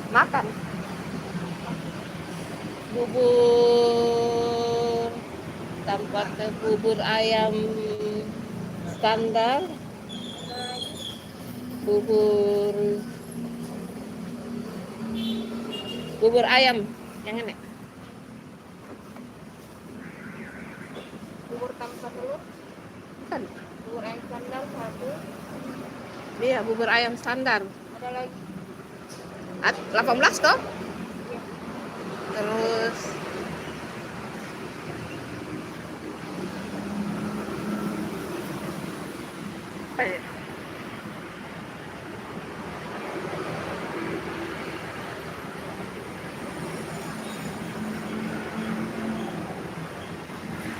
Makan bubur tanpa bubur ayam standar, bubur bubur ayam yang ini, bubur tanpa telur kan, bubur ayam standar satu, iya bubur ayam standar, ada lagi 18 toh, terus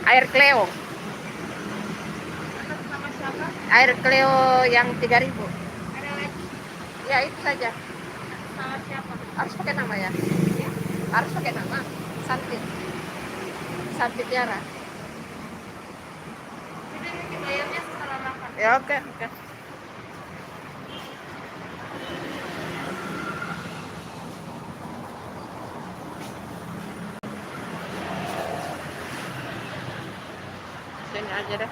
air Cleo, air Cleo yang 3.000. Ada lagi? Ya itu saja. Salah siapa? Harus pakai nama ya? Ya. Harus pakai nama. Santit. Santit Tiara. Ini bayarnya setelah makan. Ya oke. Sini aja deh.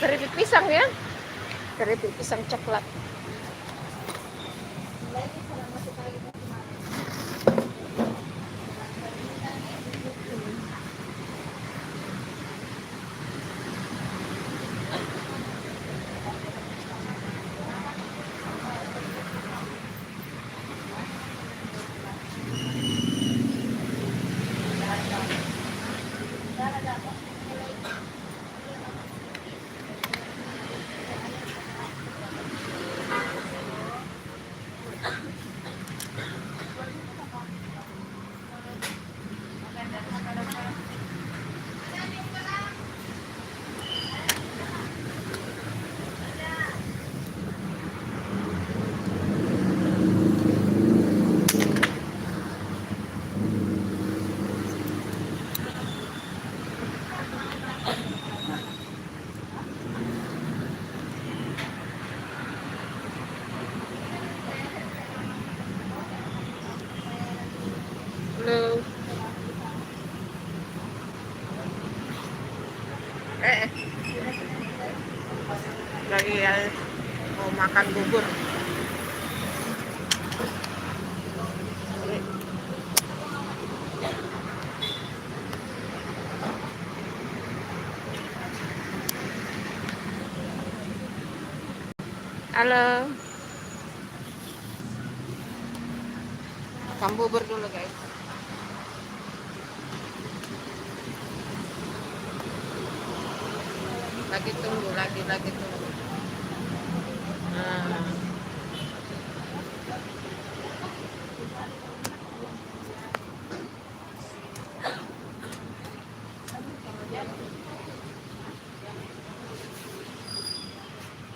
Keripik pisang ya? Keripik pisang coklat. Halo. Lagi ya, mau makan bubur. Halo. Makan bubur dulu guys. Lagi tunggu. Nah.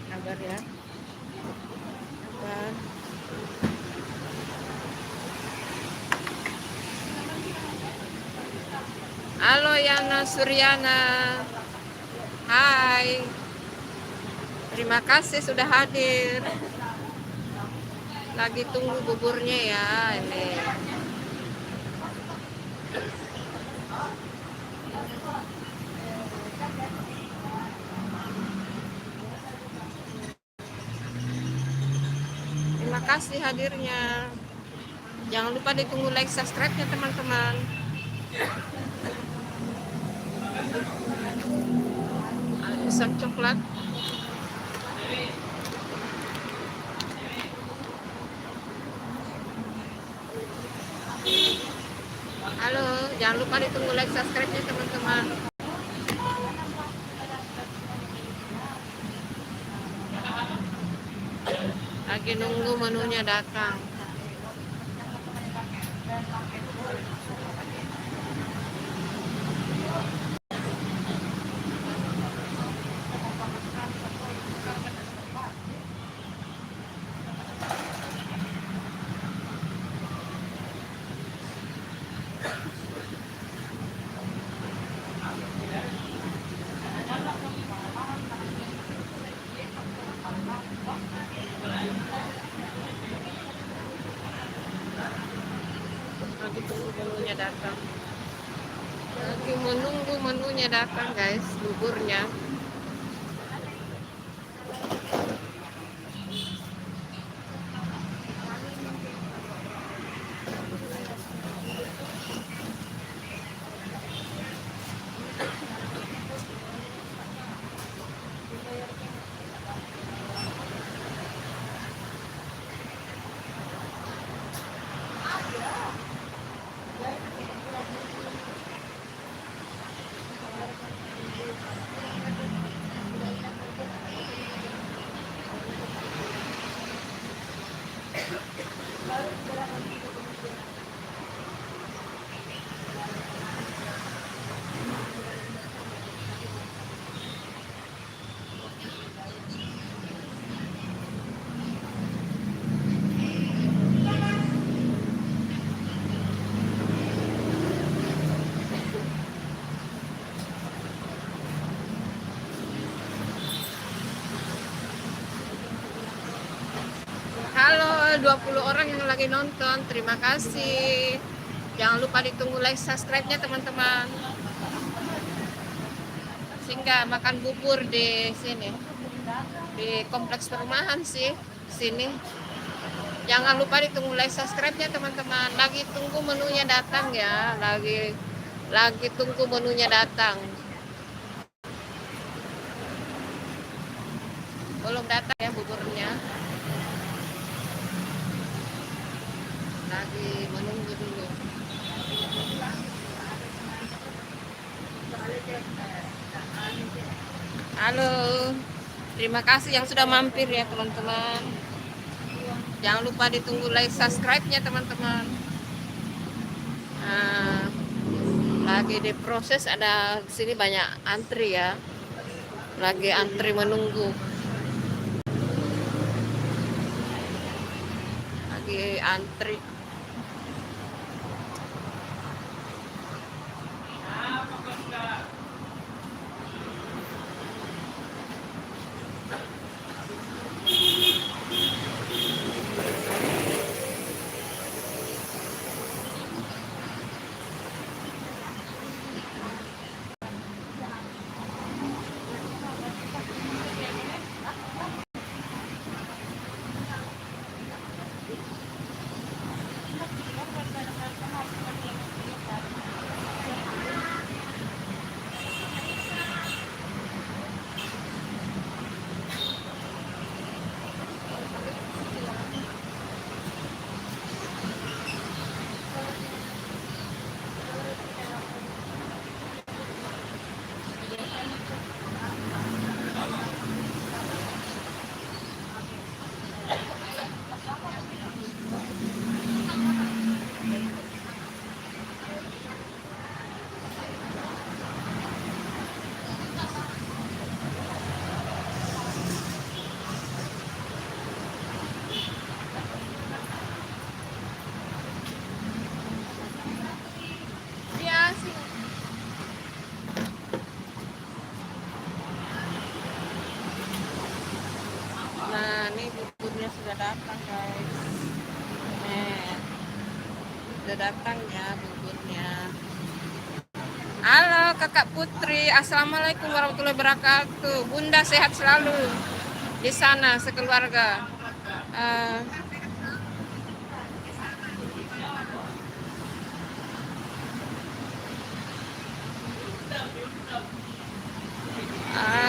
Sabar ya. Sabar. Halo Yana Suryana. Hai. Terima kasih sudah hadir. Lagi tunggu buburnya ya ini. Terima kasih hadirnya. Jangan lupa ditunggu like subscribe-nya teman-teman. Pisang coklat. Halo, jangan lupa ditunggu like subscribe-nya teman-teman. Lagi nunggu menunya datang. tunggu menunya datang. Lagi menunggu menunya datang guys, buburnya. Halo 20 orang yang lagi nonton, terima kasih. Jangan lupa ditunggu like subscribe-nya teman-teman. Sehingga makan bubur di sini. Di kompleks perumahan sih, sini. Jangan lupa ditunggu like subscribe-nya teman-teman. Lagi tunggu menunya datang ya, lagi tunggu menunya datang. Belum datang ya buburnya. Lagi menunggu dulu. Halo, terima kasih yang sudah mampir ya teman-teman. Jangan lupa ditunggu like subscribe-nya teman-teman. Nah, lagi diproses, ada di sini banyak antri ya. Lagi antri menunggu. Lagi antri. Nah, ini buburnya sudah datang guys. Sudah datang ya buburnya. Halo kakak Putri, assalamualaikum warahmatullahi wabarakatuh. Bunda sehat selalu di sana sekeluarga.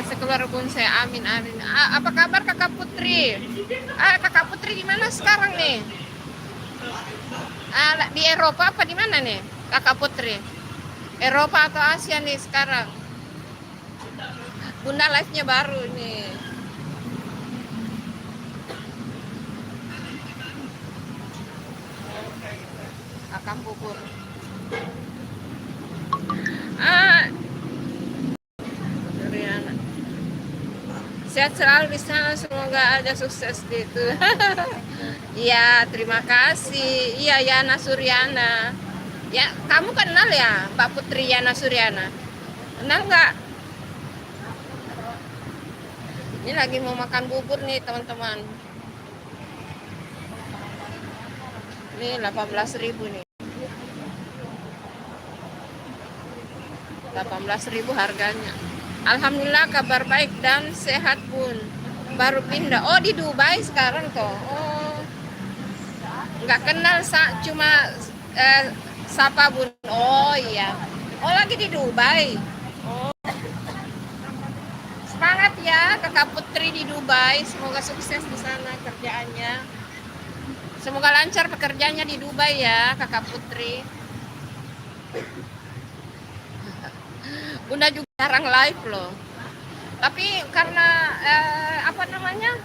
Sekeluarga pun saya amin amin. Apa kabar kakak Putri? Kakak Putri di mana sekarang nih? Di Eropa apa di mana nih kakak Putri? Eropa atau Asia nih sekarang? Bunda live-nya baru nih. Kakak bubur. Sehat selalu di sana, semoga ada sukses di itu. Iya, terima kasih. Iya, Yana Suryana. Ya, kamu kenal ya Mbak Putri Yana Suryana? Kenal nggak? Ini lagi mau makan bubur nih teman-teman. Ini 18.000 nih. 18.000 harganya. Alhamdulillah kabar baik dan sehat Bun. Baru pindah. Oh di Dubai sekarang toh. Oh nggak kenal cuma sapa Bun. Oh iya. Oh lagi di Dubai. Oh semangat ya Kakak Putri di Dubai. Semoga sukses di sana kerjaannya. Semoga lancar pekerjaannya di Dubai ya Kakak Putri. Bunda juga jarang live loh. Tapi karena apa namanya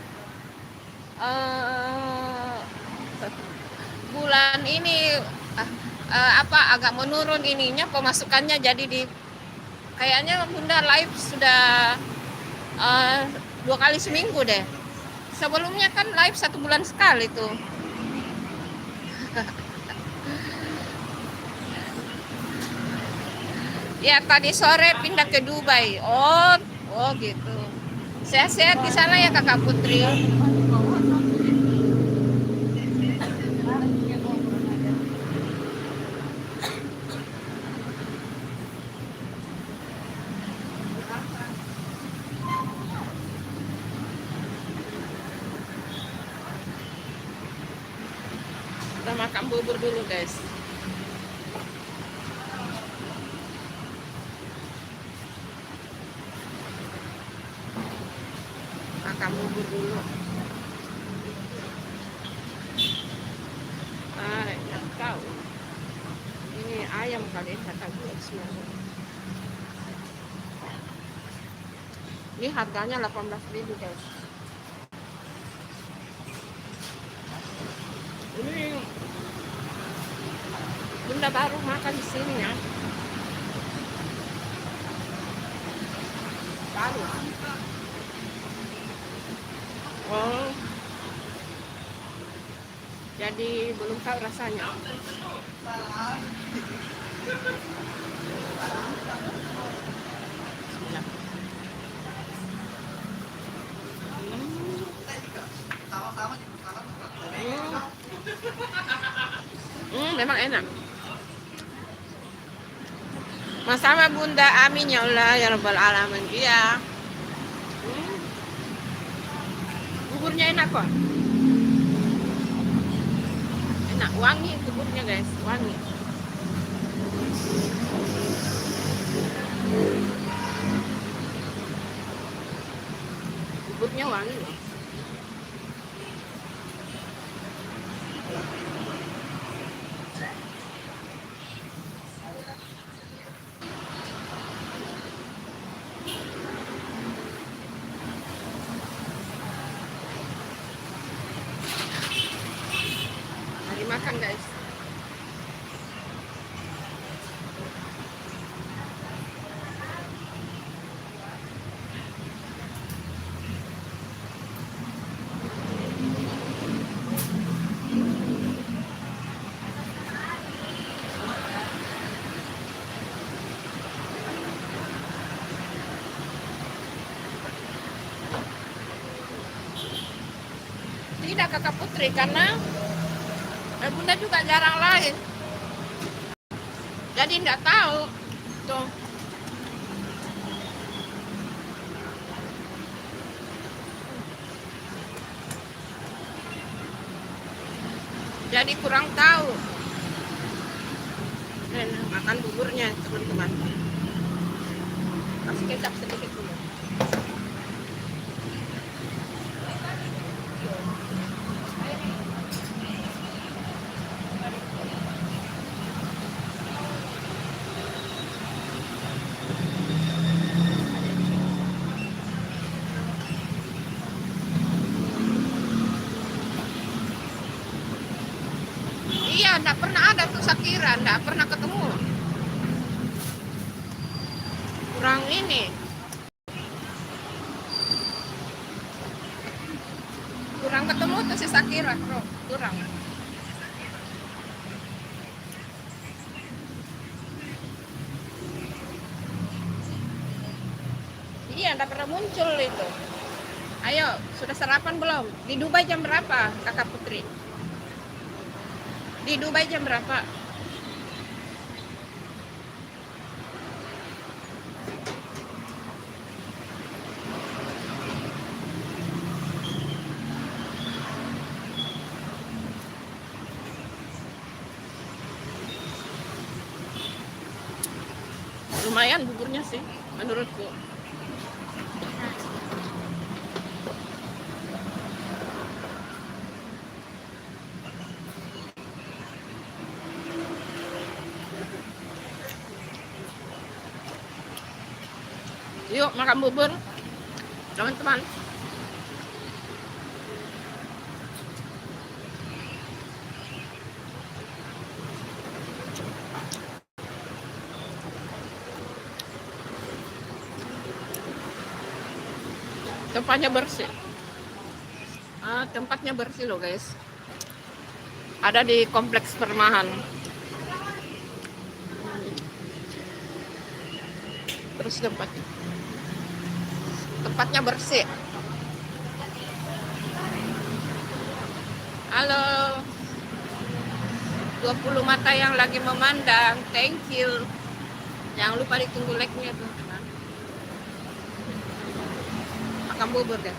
bulan ini apa agak menurun ininya pemasukannya, jadi kayaknya Bunda live sudah 2 kali seminggu deh. Sebelumnya kan live 1 bulan sekali tuh. Ya tadi sore pindah ke Dubai. Oh gitu. Sehat-sehat di sana ya Kakak Putri. Kita makan bubur dulu guys. Makan bubur dulu. Nggak tahu. Ini ayam kali kata gue semua. Ini harganya 18.000 guys. Ini Bunda baru makan di sini ya. Baru. Oh. Jadi belum tahu rasanya. Memang enak. Sama Bunda, amin ya Allah ya Rabbal Alamin. Iya. Buburnya enak kok. Enak, wangi buburnya guys, wangi. Buburnya wangi loh. Makan guys. Tidak Kakak Putri, karena Bunda juga jarang live, jadi nggak tahu tuh. Jadi kurang tahu. Makan buburnya teman-teman. Kasih kecap sedikit dulu. Iya, enggak pernah ada tuh Shakira, enggak pernah ketemu. Kurang ini. Kurang ketemu tuh si Shakira, bro. Kurang. Iya, enggak pernah muncul itu. Ayo, sudah sarapan belum? Di Dubai jam berapa, Kakak Putri? Di Dubai jam berapa? Lumayan buburnya sih menurutku. Yuk makan bubur teman-teman. Tempatnya bersih. Tempatnya bersih loh guys. Ada di kompleks perumahan. Terus tempatnya bersih. Halo, 20 mata yang lagi memandang, thank you. Jangan lupa ditunggu like-nya teman-teman. Makan bubur deh.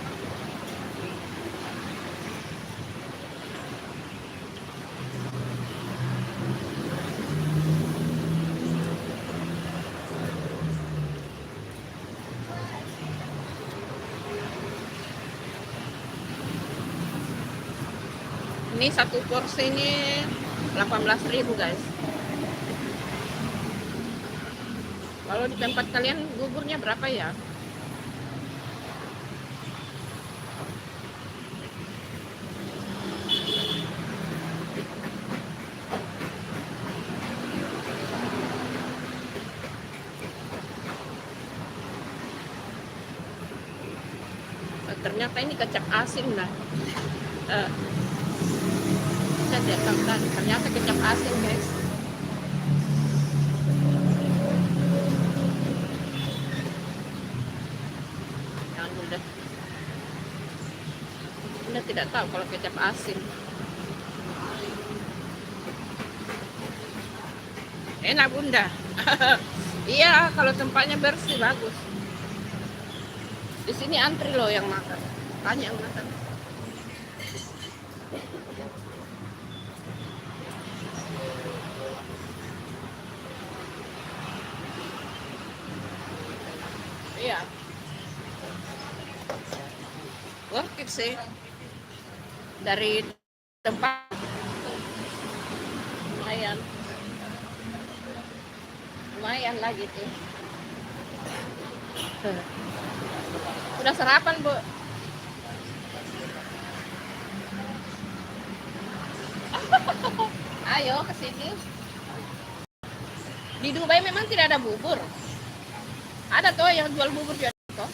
Ini satu porsi ini 18.000 guys. Kalau di tempat kalian buburnya berapa ya? Ternyata ini kecap asin lah. Saya tidak tahu tadi, ternyata kecap asin guys. Jangan bunda. Bunda tidak tahu kalau kecap asin. Enak bunda. Iya, kalau tempatnya bersih bagus. Di sini antri loh yang makan. Banyak yang makan. Iya. Worth it sih. Dari tempat lumayan lah gitu. Udah sarapan bu? Ayo ke sini. Di Dubai memang tidak ada bubur. Ada toh yang jual bubur juga toh.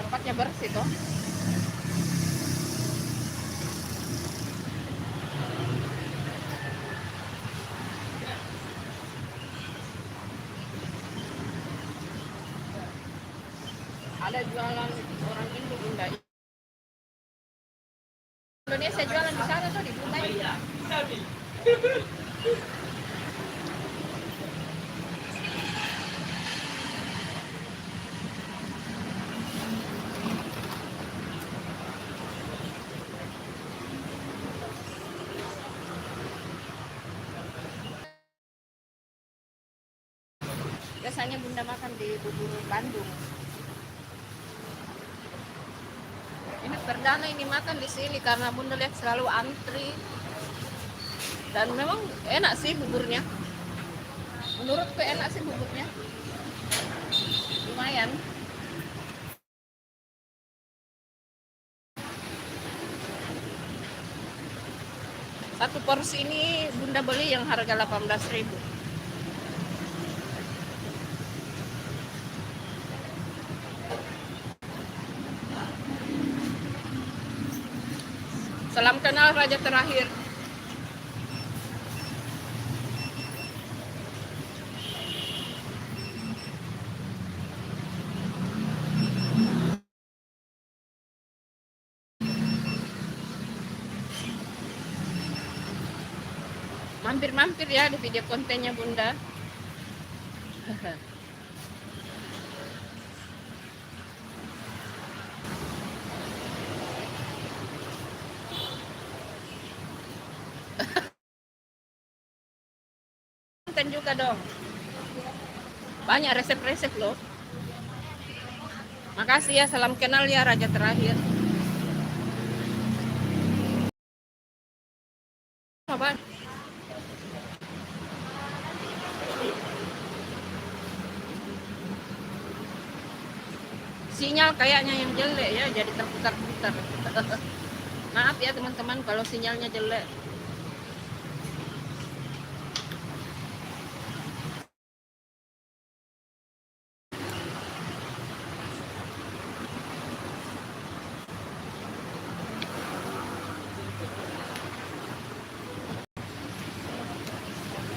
Tempatnya bersih toh. Ada jualan orang Indo bunda. Indonesia jualan di sana tuh di Brunei. Biasanya bunda makan di bubur Bandung. Ini perdana ini makan di sini karena bunda lihat selalu antri. Dan memang enak sih buburnya. Menurutku enak sih buburnya. Lumayan. Satu porsi ini bunda beli yang harga 18.000. Salam kenal raja terakhir. Mampir-mampir ya di video kontennya bunda. konten juga dong. Banyak resep-resep loh. Makasih ya, salam kenal ya Raja Terakhir. Apa? Sinyal kayaknya yang jelek ya, jadi terputar-putar. Maaf ya teman-teman kalau sinyalnya jelek.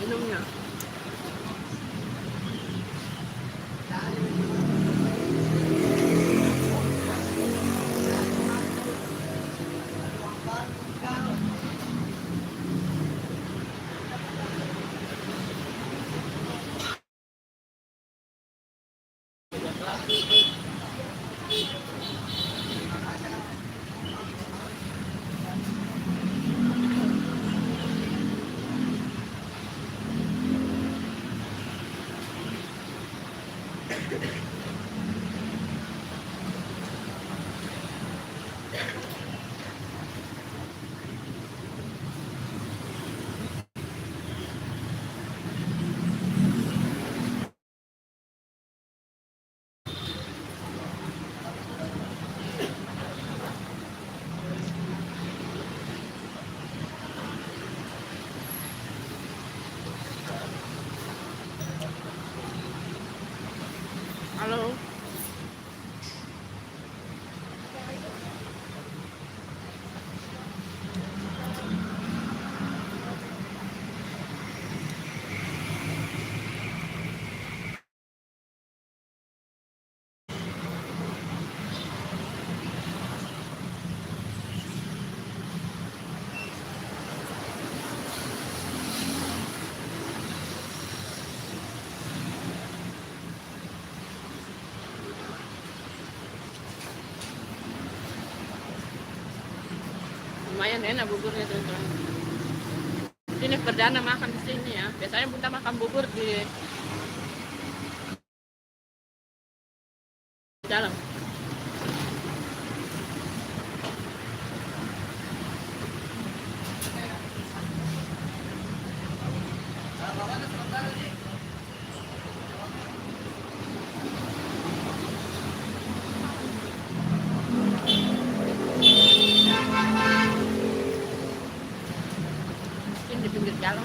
Minumnya. Halo. Lumayan enak buburnya teman-teman. Ini perdana makan di sini ya. Biasanya Bunda makan bubur di dalam. Ini di pinggir jalan.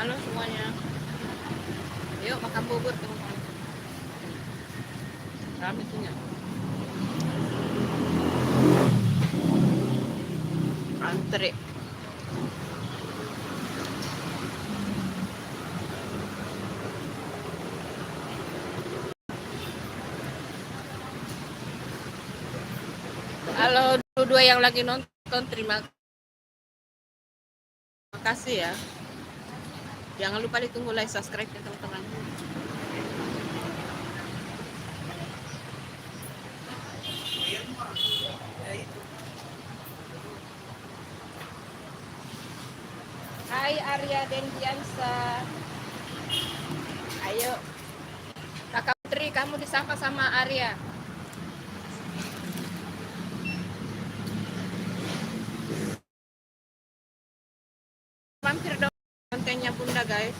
Halo semuanya. Yuk makan bubur teman-teman. Rame sini. Antri. Halo dua yang lagi nonton, terima kasih ya. Jangan lupa ditunggu like, subscribe ya teman-teman. Hai Arya Dendiansa. Ayo. Kakak Putri, kamu disapa sama Arya. Sunda guys.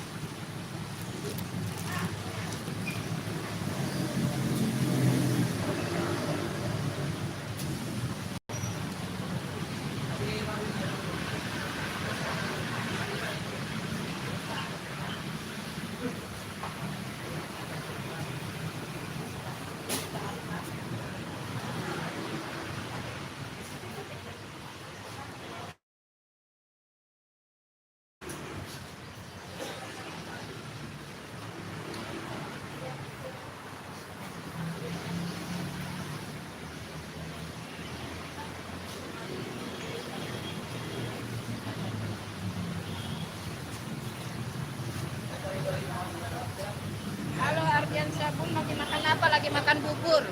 Halo Ardian Sabun, lagi makan apa? Lagi makan bubur.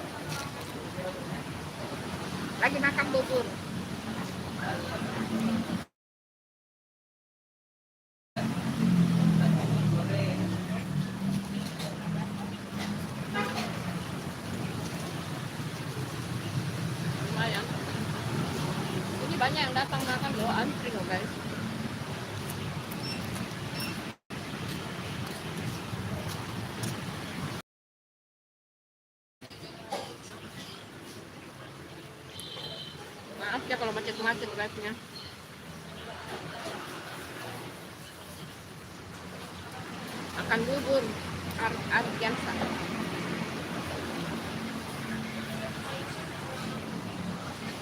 Lagi makan bubur. Lumayan. Ini banyak yang datang makan loh, antri loh guys. Maaf ya kalau macet-macet guysnya. Makan bubur Ardiansa.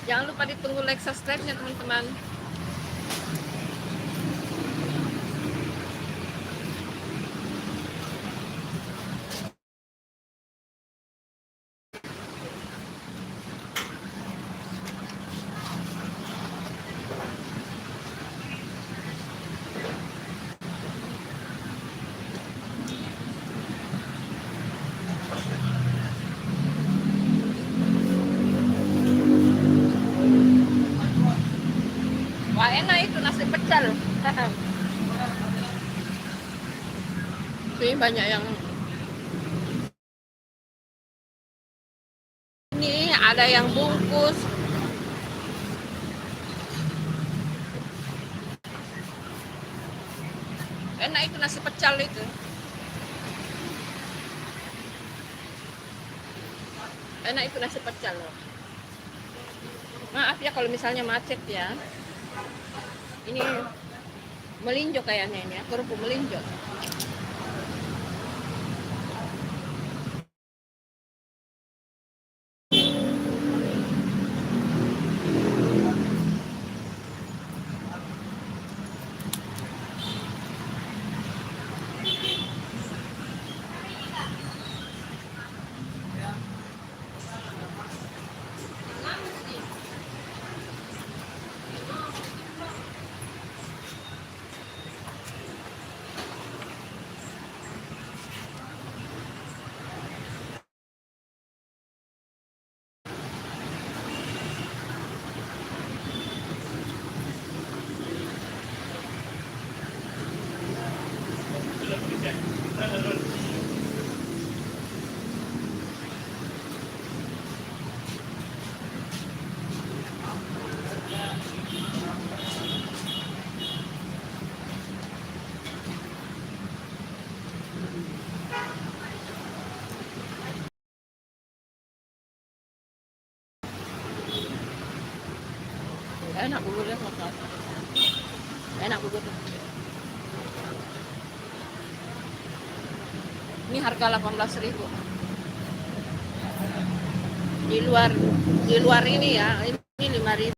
Jangan lupa ditunggu like subscribe-nya teman-teman. Wah enak itu nasi pecel. Ini banyak yang ini ada yang bungkus. Enak itu nasi pecel itu. Enak itu nasi pecel loh. Maaf ya kalau misalnya macet ya. Ini melinjo kayaknya ini ya, kerupuk melinjo. Enak buburnya makan. Enak bubur. Ini harga 18.000. Di luar ini ya, ini 5.000.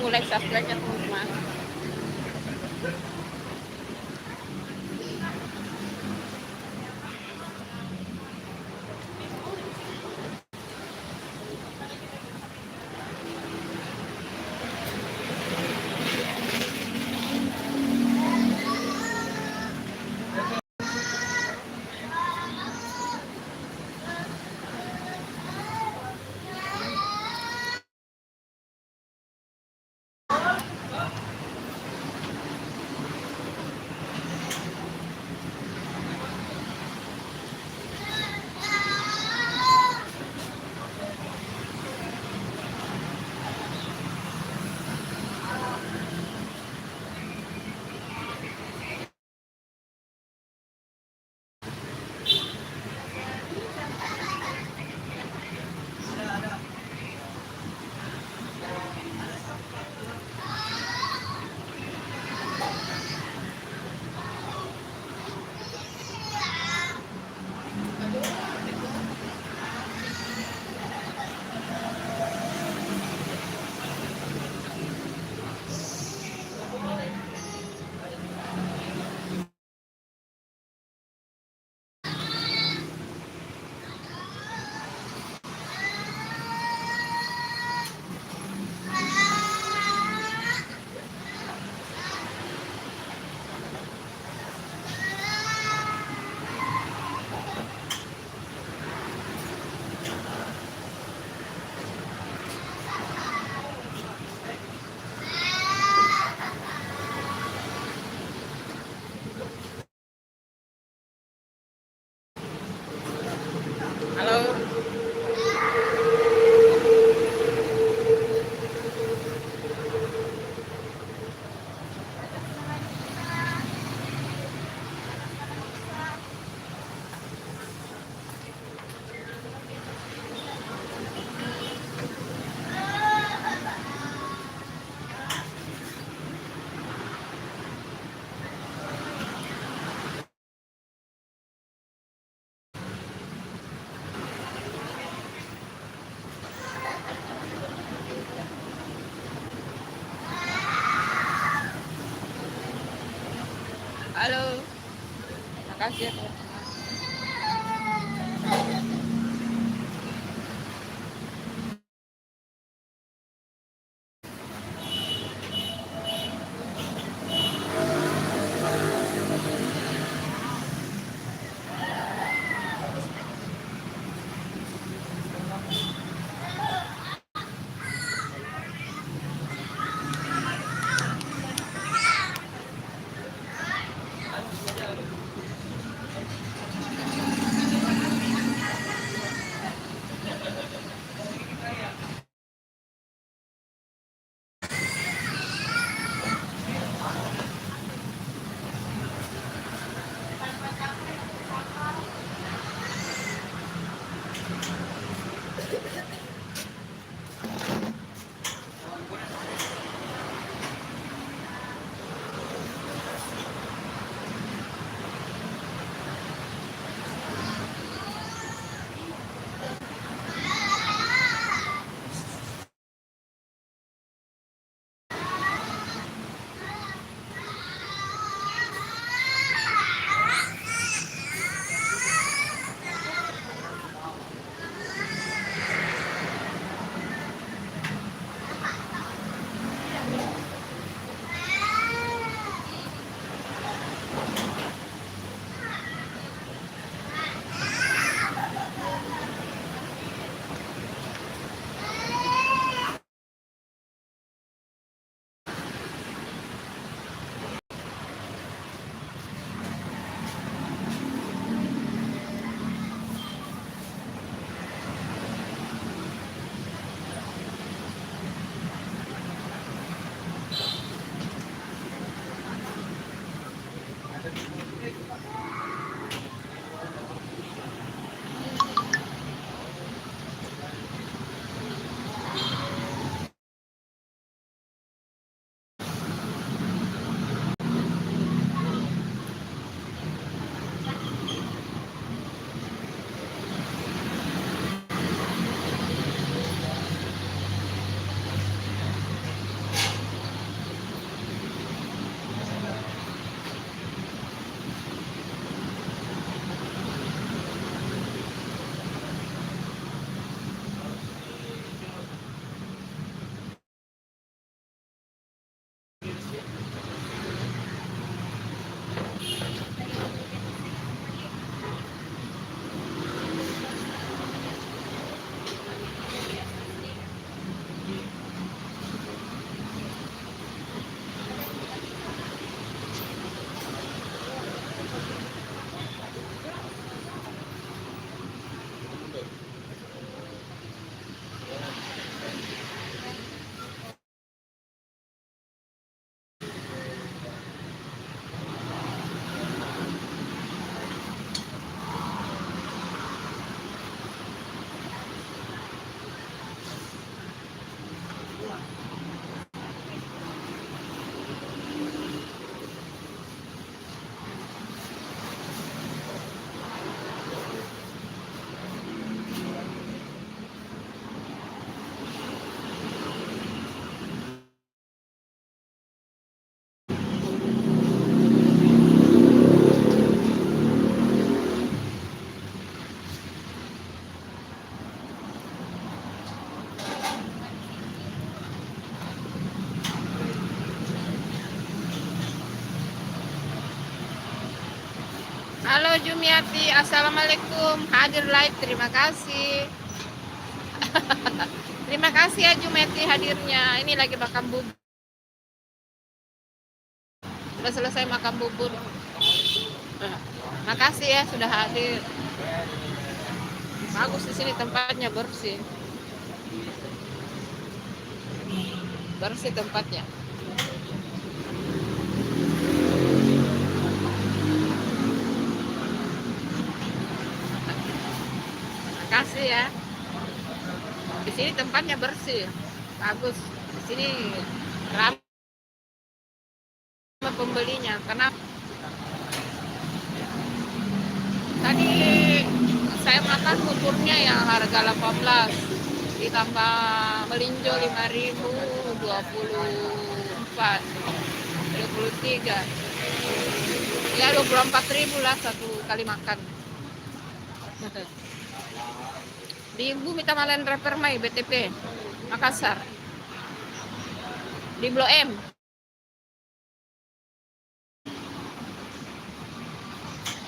Mulai subscribe ya teman-teman. Halo. Halo. Makasih ya teman-teman. Halo Jumiati, assalamualaikum. Hadir live, terima kasih. Terima kasih ya Jumiati hadirnya. Ini lagi makan bubur. Sudah selesai makan bubur. Makasih ya sudah hadir. Bagus di sini tempatnya bersih. Bersih tempatnya. Makasih ya. Di sini tempatnya bersih. Bagus. Di sini ramai pembelinya karena tadi saya makan buburnya yang harga 18 ditambah melinjo 5.000 24 23 ya 24.000 lah satu kali makan. Di Bumi Tamalan Repermai BTP Makassar di Blok M.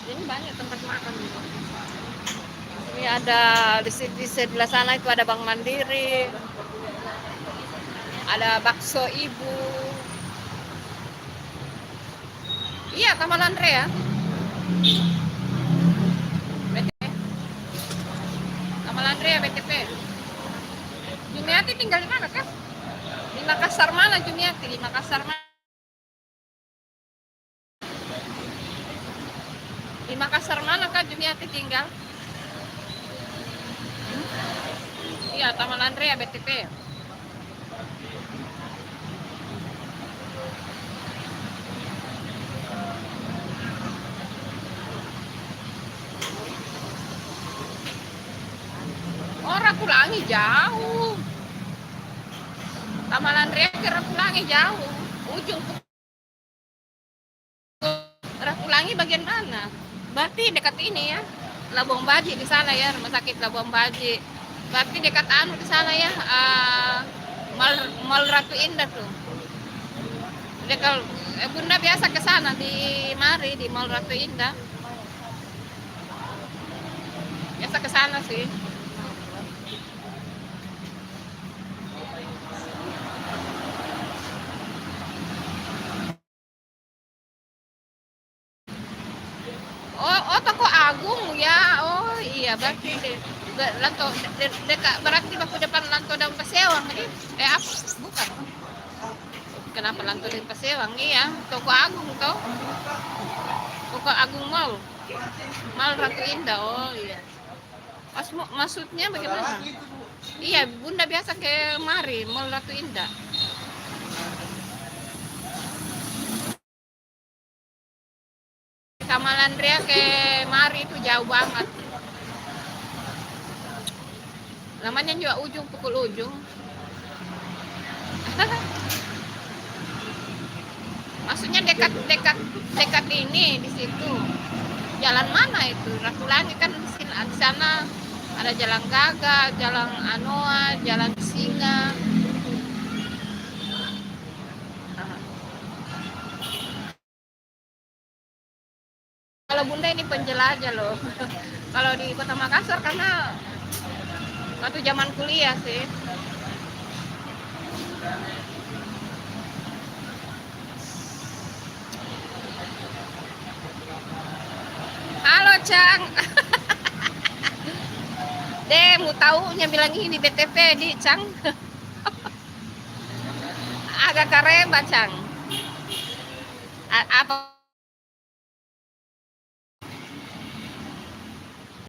Ini banyak tempat makan juga. Ini ada di sebelah sana itu ada Bank Mandiri, ada bakso ibu. Iya, Taman Andre ya. BTP. Taman Andre ya BTP. Jumiati tinggal di mana kan? Di Makassar mana Jumiati? Di Makassar mana? Di Makassar mana kan Jumiati tinggal? Iya, Taman Andrea BTP. Oh, Rakulangi jauh. Taman Andrea ke Rakulangi jauh. Ujung Rakulangi bagian mana? Berarti dekat ini ya. Labuan Baji di sana ya, rumah sakit Labuan Baji. Berarti dekat anu di sana ya, Mall Ratu Indah tuh. Jadi kalau Bunda biasa ke sana di mari di Mall Ratu Indah. Biasa ke sana sih. Oh, Toko Agung ya. Oh iya, berarti Lanto dekat berarti baku depan Lanto dan Pasewang ini. Apa? Bukan. Kenapa Lanto dan Pasewang? Iya, Toko Agung toh. Toko Agung Mall. Mall Ratu Indah. Oh iya. Maksudnya bagaimana? Iya, Bunda biasa ke mari Mall Ratu Indah. Taman Andrea ke mari itu jauh banget. Namanya juga ujung pukul ujung. Maksudnya dekat ini di situ. Jalan mana itu? Rakulangi kan di sana ada Jalan Gaga, Jalan Anoa, Jalan Singa. Kalau Bunda ini penjelajah loh. Kalau di Kota Makassar karena waktu zaman kuliah sih. Halo Cang. Mau taunya bilang ini BTP di Cang. Agak kareba Cang. Apa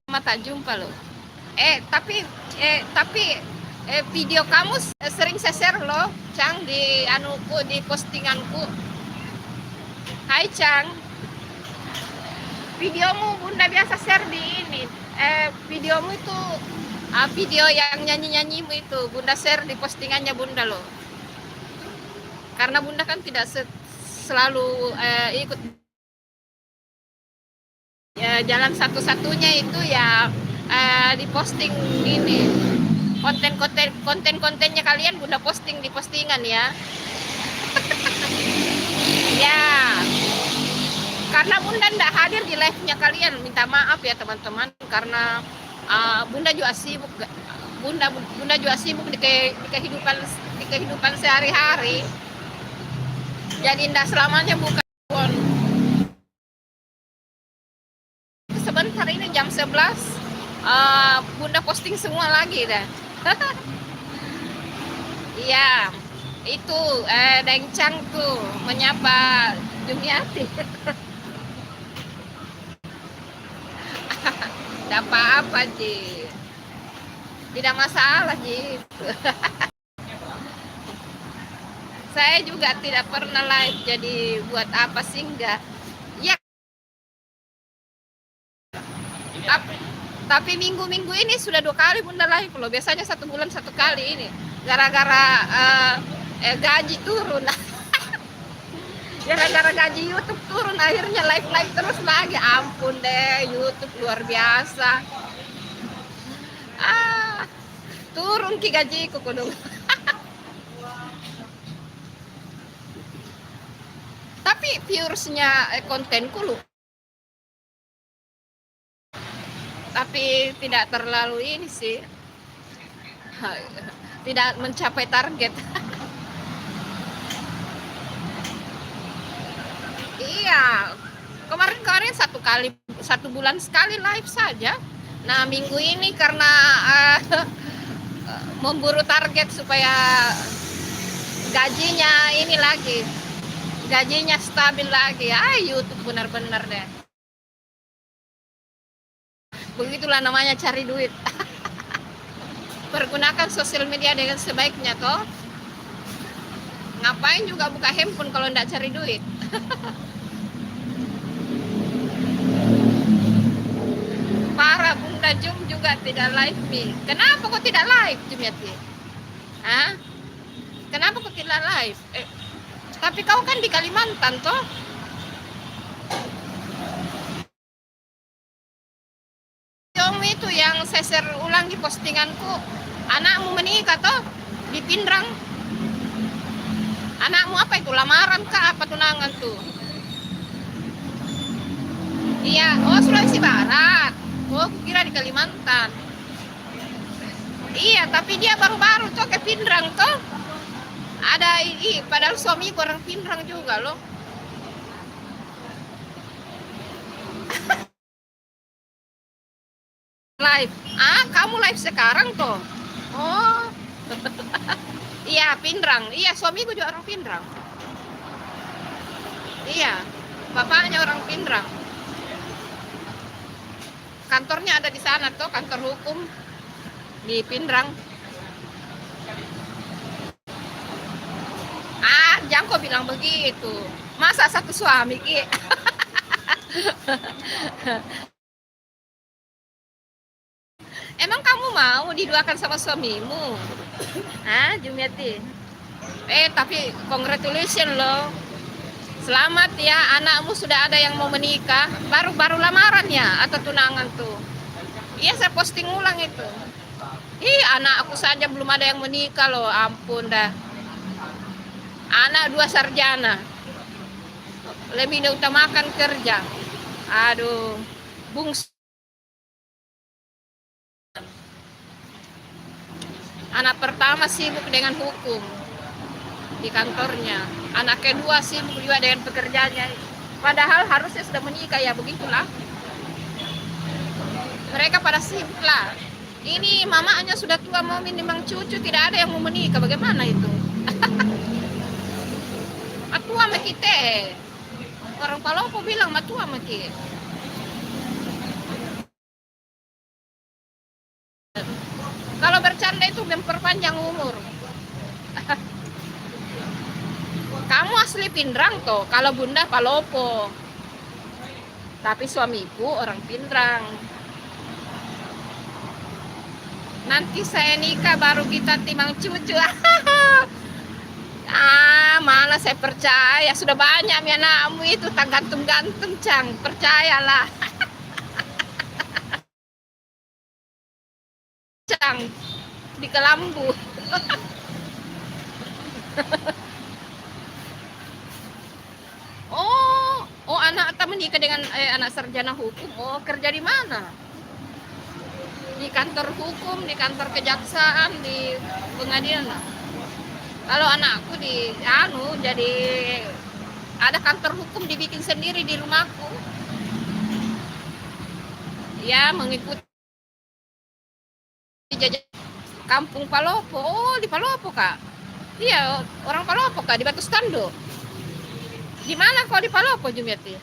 mata jumpa loh. Tapi video kamu sering saya share loh, Cang, di anuku di postinganku. Hai Cang. Videomu Bunda biasa share di ini. Videomu itu video yang nyanyi-nyanyimu itu Bunda share di postingannya Bunda loh. Karena Bunda kan tidak selalu ikut ya, jalan satu-satunya itu ya diposting ini konten-kontennya kalian Bunda posting di postingan ya. Ya Karena Bunda tidak hadir di live-nya kalian, minta maaf ya teman-teman, karena Bunda juga sibuk, Bunda juga sibuk di kehidupan sehari-hari. Jadi tidak selamanya buka phone. Sebentar ini jam 11, Bunda posting semua lagi dah. Iya, itu Dengcang tuh menyapa Jumiati. Tidak apa-apa, Ji. Tidak masalah, Ji. Saya juga tidak pernah live, jadi buat apa sih enggak? Ya, tapi minggu-minggu ini sudah 2 kali Bunda live loh. Biasanya 1 bulan 1 kali ini. Gara-gara gaji turun. Gara-gara gaji YouTube turun, akhirnya live terus lagi. Ampun deh, YouTube luar biasa. Turun ki gajiku kudu. Tapi viewersnya kontenku lu. Tapi tidak terlalu ini sih. Tidak mencapai target. Iya, kemarin 1 bulan sekali live saja. Nah minggu ini karena memburu target supaya gajinya ini lagi, gajinya stabil lagi. YouTube benar-benar deh. Begitulah namanya cari duit. Pergunakan sosial media dengan sebaiknya toh. Ngapain juga buka handphone kalau enggak cari duit. Para Bunda Jum juga tidak live nih. Kenapa kok tidak live Jumiati? Hah? Kenapa kok tidak live? Tapi kau kan di Kalimantan toh? Jom itu yang saya share ulang di postinganku. Anakmu menikah toh? Di Pindrang. Anakmu apa itu? Lamaran kah? Apa tunangan tuh? Iya, oh Sulawesi Barat. Oh, kira di Kalimantan. Iya, tapi dia baru-baru tuh ke Pindrang tuh. Ada ini, padahal suami orang Pindrang juga loh. Live. Kamu live sekarang tuh? Oh. Iya, Pindrang. Iya, suamiku juga orang Pindrang. Iya, bapaknya orang Pindrang. Kantornya ada di sana tuh, kantor hukum di Pindrang. Jangan kau bilang begitu. Masa satu suami ki? Emang kamu mau diduakan sama suamimu? Jumiati. Tapi congratulations loh. Selamat ya, anakmu sudah ada yang mau menikah. Baru lamaran ya atau tunangan tuh? Iya, saya posting ulang itu. Anak aku saja belum ada yang menikah loh, ampun dah. Anak 2 sarjana. Lebih diutamakan kerja. Aduh, bungsu. Anak pertama sibuk dengan hukum di kantornya. Anak kedua sibuk juga dengan pekerjaannya. Padahal harusnya sudah menikah ya, begitulah. Mereka pada sibuk lah. Ini mamanya sudah tua, mau minimal cucu, tidak ada yang mau menikah. Bagaimana itu? Matua sama kita. Orang Palopo bilang matua sama kita. Kalau bercanda itu memperpanjang umur. Kamu asli Pindrang toh, kalau Bunda Palopo. Tapi suamiku orang Pindrang. Nanti saya nikah baru kita timang cucu. Mana saya percaya, sudah banyak anakmu itu tak gantung-gantung, Cang. Percayalah. Cang di Kelambu. Oh, anak temen nikah dengan anak sarjana hukum. Oh, kerja di mana? Di kantor hukum, di kantor kejaksaan, di pengadilan. Kalau anakku di jadi ada kantor hukum dibikin sendiri di rumahku. Ya, mengikuti jajak Kampung Palopo. Oh, di Palopo, Kak. Iya, orang Palopo, Kak, di Batu Stando. Di mana kau di Palopo, Jumiati?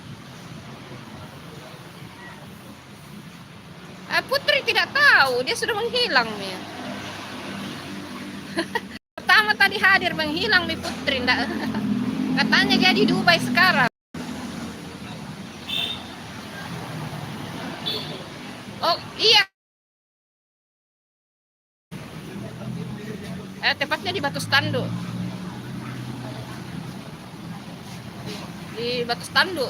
Putri tidak tahu, dia sudah menghilang nih. Pertama tadi hadir menghilang nih Putri, enggak. Katanya dia di Dubai sekarang. Oh iya, tepatnya di Batu Stando. Di Batu Stando.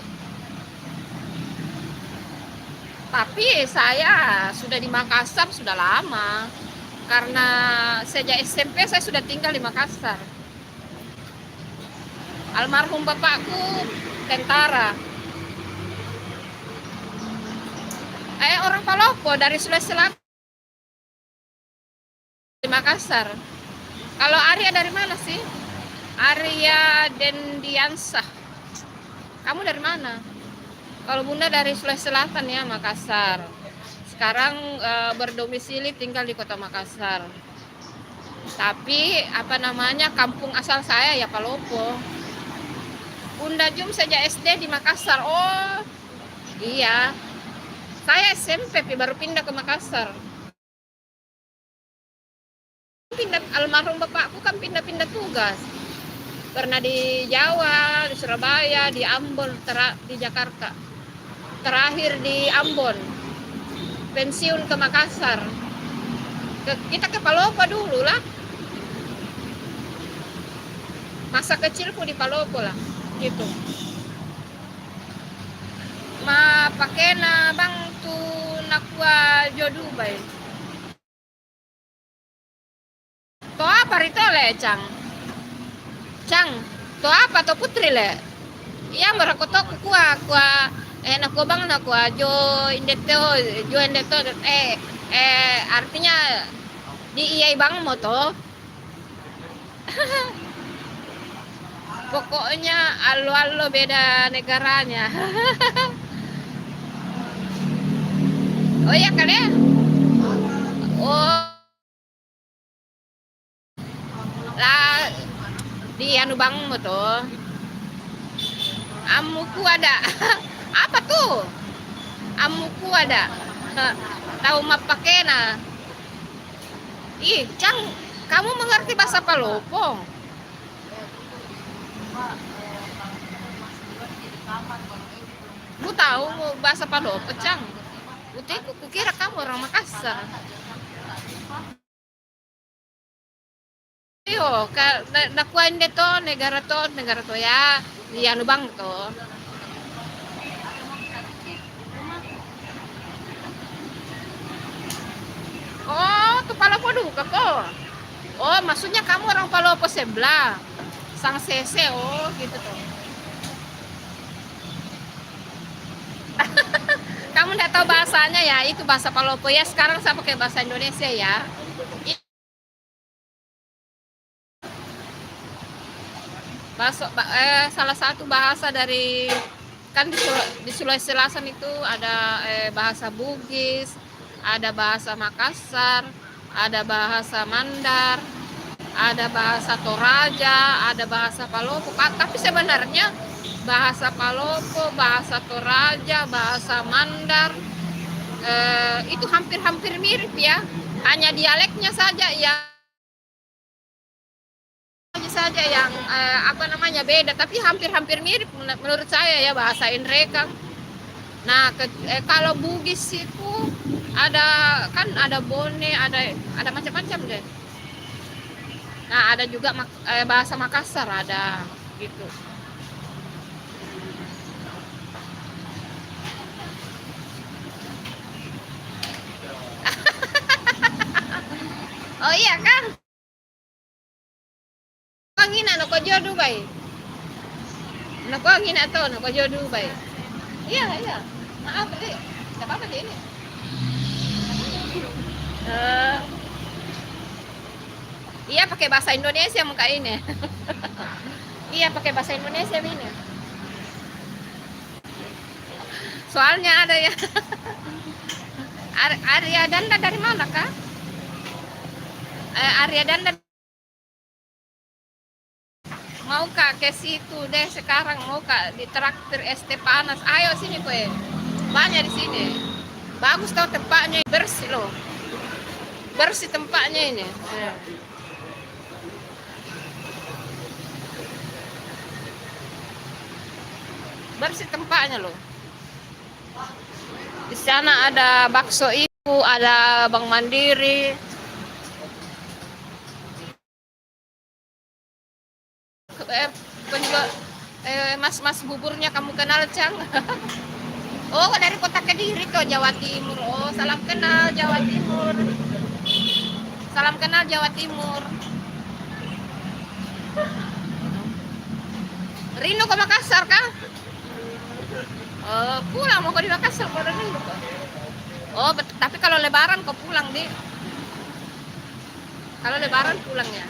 Tapi saya sudah di Makassar sudah lama. Karena sejak SMP saya sudah tinggal di Makassar. Almarhum bapakku tentara. Orang Palopo dari Sulawesi Selatan di Makassar. Kalau Arya dari mana sih? Arya Dendiansah. Kamu dari mana? Kalau Bunda dari Sulawesi Selatan ya, Makassar. Sekarang berdomisili tinggal di Kota Makassar. Tapi kampung asal saya ya Palopo. Bunda Jum sejak SD di Makassar. Oh iya, saya SMP baru pindah ke Makassar. Almarhum bapakku kan pindah-pindah tugas. Pernah di Jawa, di Surabaya, di Ambon, di Jakarta. Terakhir di Ambon. Pensiun ke Makassar. Kita ke Palopo dulu lah. Masa kecilku di Palopo lah, gitu. Ma pakena bang tu nakwa jo Dubai. To apa rito le, Cang? Cang, to apa to Putri le? Iya merakoto kuah nakwa bang nakwa jo indeto artinya di iyai bang mo to. Pokoknya alo beda negaranya. Oh iya kan ya? Oh lah di anu bang mo to. Amuku ada. Apa tuh? Amuku ada. Tahu mapakena. Ih, Cang, kamu mengerti bahasa Palopo? Ku tahu bahasa Palopo, Cang. Kukira kamu orang Makassar. Iyo, nakuan to negara to ya, di anu bang to. Oh, tuh Palopo duka kok. Oh, maksudnya kamu orang Palopo sebelah. Sang Sese, oh gitu tuh. Kamu nggak tahu bahasanya ya, itu bahasa Palopo ya. Sekarang saya pakai bahasa Indonesia ya. Salah satu bahasa dari kan di Sulawesi Selatan itu ada bahasa Bugis, ada bahasa Makassar, ada bahasa Mandar, ada bahasa Toraja, ada bahasa Palopo. Tapi sebenarnya bahasa Palopo, bahasa Toraja, bahasa Mandar itu hampir-hampir mirip ya. Hanya dialeknya saja yang beda, tapi hampir-hampir mirip menurut saya ya bahasa mereka. Nah, kalau Bugis itu ada Bone, ada macam-macam deh. Nah, ada juga bahasa Makassar ada gitu. Oh iya kan? Angin ano ko jo Dubai. Nako angin ato, nako jo Dubai. Iya, iya. Maaf, Dek. Enggak apa-apa, Dek, ini. Eh, iya pakai bahasa Indonesia muka ini. Iya pakai bahasa Indonesia ini. Soalnya ada ya. Arya Danda dari mana kak? Arya Danda mau kak ke situ deh sekarang, mau kak di traktir es teh panas. Ayo sini kue. Banyak di sini. Bagus tau tempatnya, bersih loh. Bersih tempatnya ini. Bersih tempatnya loh. Di sana ada bakso ibu, ada Bank Mandiri. Penjual mas-mas buburnya kamu kenal Cang? Oh dari kota Kediri ke Jawa Timur. Oh salam kenal Jawa Timur. Salam kenal Jawa Timur. Rindu ke Makassar kah? Pulang mau ke di Makassar kalau rindu kok. Oh tapi kalau Lebaran kok pulang di? Kalau Lebaran pulang ya.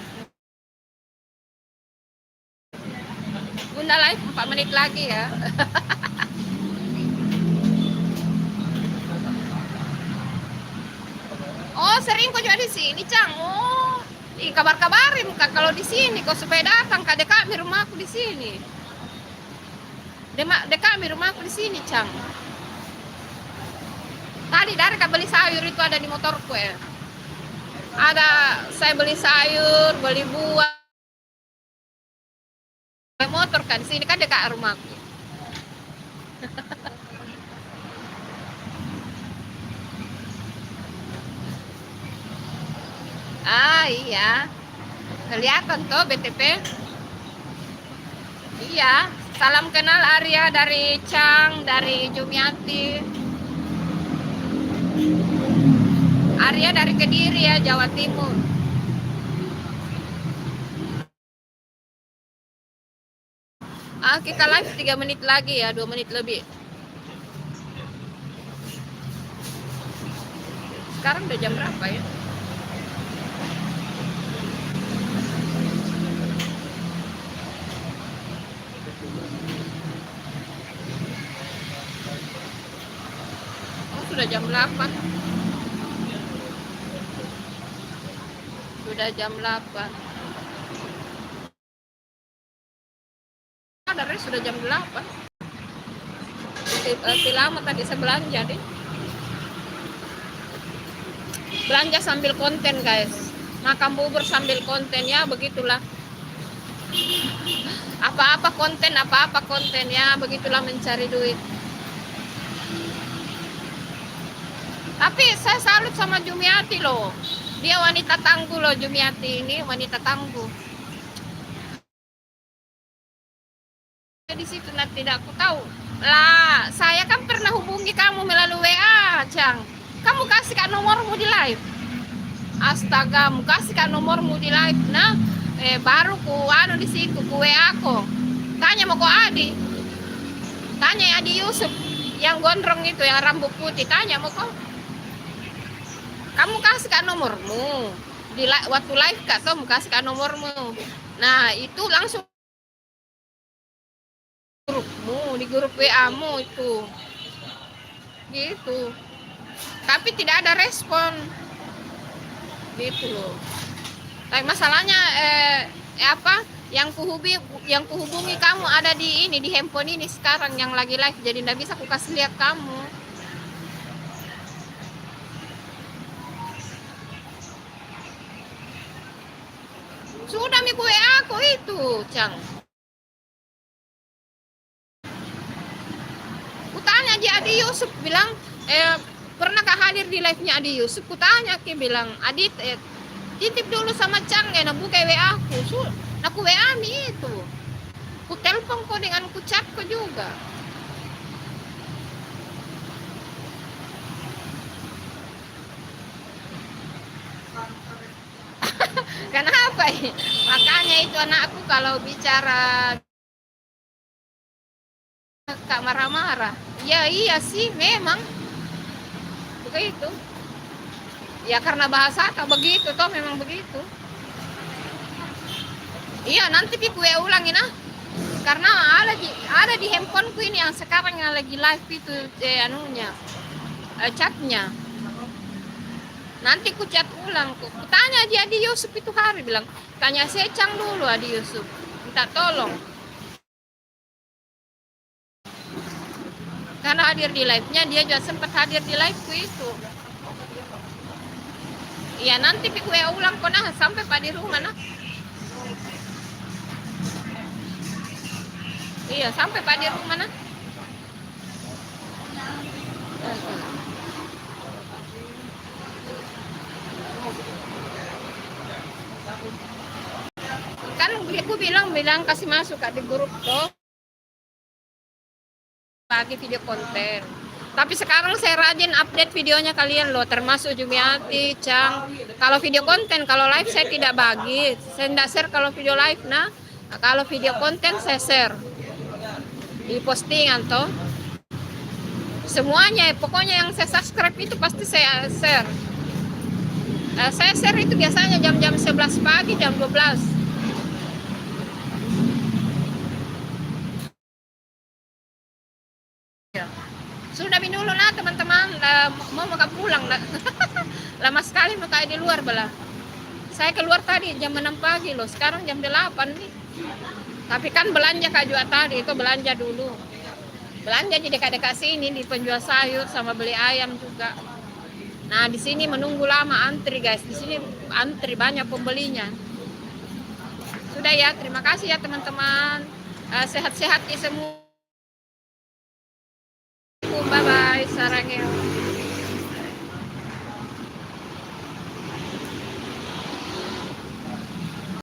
Bunda live 4 menit lagi ya. Oh sering kok juga di sini Cang. Oh kabar-kabarin kak kalau di sini kok supaya datang kak dekat rumahku di sini. Dekat rumahku di sini Cang. Tadi dari kak beli sayur itu ada di motorku ya. Ada saya beli sayur, beli buah. Motor kan di sini kan dekat rumahku. Iya. Kelihatan tuh BTP. Iya. Salam kenal Arya dari Cang, dari Jumiati. Arya dari Kediri ya, Jawa Timur. Kita live 3 menit lagi ya, 2 menit lebih. Sekarang udah jam berapa ya? Oh, sudah jam 8. Sudah jam 8. Dari sudah jam 8. Lama tadi saya belanja deh. Belanja sambil konten guys. Makan bubur sambil konten ya, begitulah. Apa-apa konten ya, begitulah mencari duit. Tapi saya salut sama Jumiati loh. Dia wanita tangguh loh, Jumiati ini wanita tangguh. Di situ nanti tidak aku tahu. Lah, saya kan pernah hubungi kamu melalui WA, Cang. Kamu kasih kan nomormu di live. Astaga, kamu kasih kan nomormu di live. Nah, baru ku anu di situ ku WA aku. Tanya mau kok Adi. Tanya Adi Yusuf yang gondrong itu, yang rambut putih. Tanya mau kok. Kamu kasih kan nomormu di waktu live kak, kamu kasih kan nomormu. Nah, itu langsung grupmu, di grup WA-mu itu. Gitu. Tapi tidak ada respon. Gitu loh. Tapi masalahnya apa? Yang kuhubungi kamu ada di ini, di handphone ini sekarang yang lagi live, jadi nggak bisa aku kasih lihat kamu. Sudah mi WA aku itu, Cang. Kutanya aja Adi Yusuf bilang, pernahkah hadir di live-nya Adi Yusuf? Kutanya ke bilang, Adit, titip dulu sama Cang ya, buka WA aku. Aku WA mi itu. Ku telepon kok dengan ku chat kok juga. Kenapa ya? Makanya itu anakku kalau bicara Kak marah-marah. Ya iya sih, memang begitu. Ya karena bahasa Kak begitu, toh memang begitu. Iya, nanti gue ulangin ah. Karena ada di handphoneku ini yang sekarang yang lagi live itu anunya, chatnya. Nanti ku chat ulang, ku tanya dia di Yusuf itu hari bilang, tanya Secang dulu di Yusuf, minta tolong. Karena hadir di live-nya, dia juga sempat hadir di live-ku itu. Iya, nanti gue ulang kok nah sampai pak di rumah nah. Iya, sampai pak di rumah nah. Kan aku bilang kasih masuk di grup tuh bagi video konten. Tapi sekarang saya rajin update videonya kalian loh, termasuk Jumiati, Cang. Kalau video konten, kalau live saya tidak bagi. Saya tidak share kalau video live nah. Kalau video konten saya share di postingan toh. Semuanya, pokoknya yang saya subscribe itu pasti saya share. Saya share itu biasanya jam-jam 11 pagi, jam 12. Sudah dulu lah teman-teman, mau pulang lah. Lama sekali mau kayak di luar belah. Saya keluar tadi jam 6 pagi loh, sekarang jam 8 nih. Tapi kan belanja Kak Jua tadi, itu belanja dulu. Belanja di dekat-dekat sini di penjual sayur sama beli ayam juga. Nah, di sini menunggu lama antri guys. Di sini antri banyak pembelinya. Sudah ya, terima kasih ya teman-teman. Sehat-sehat ya semua. Bye bye, sarangnya.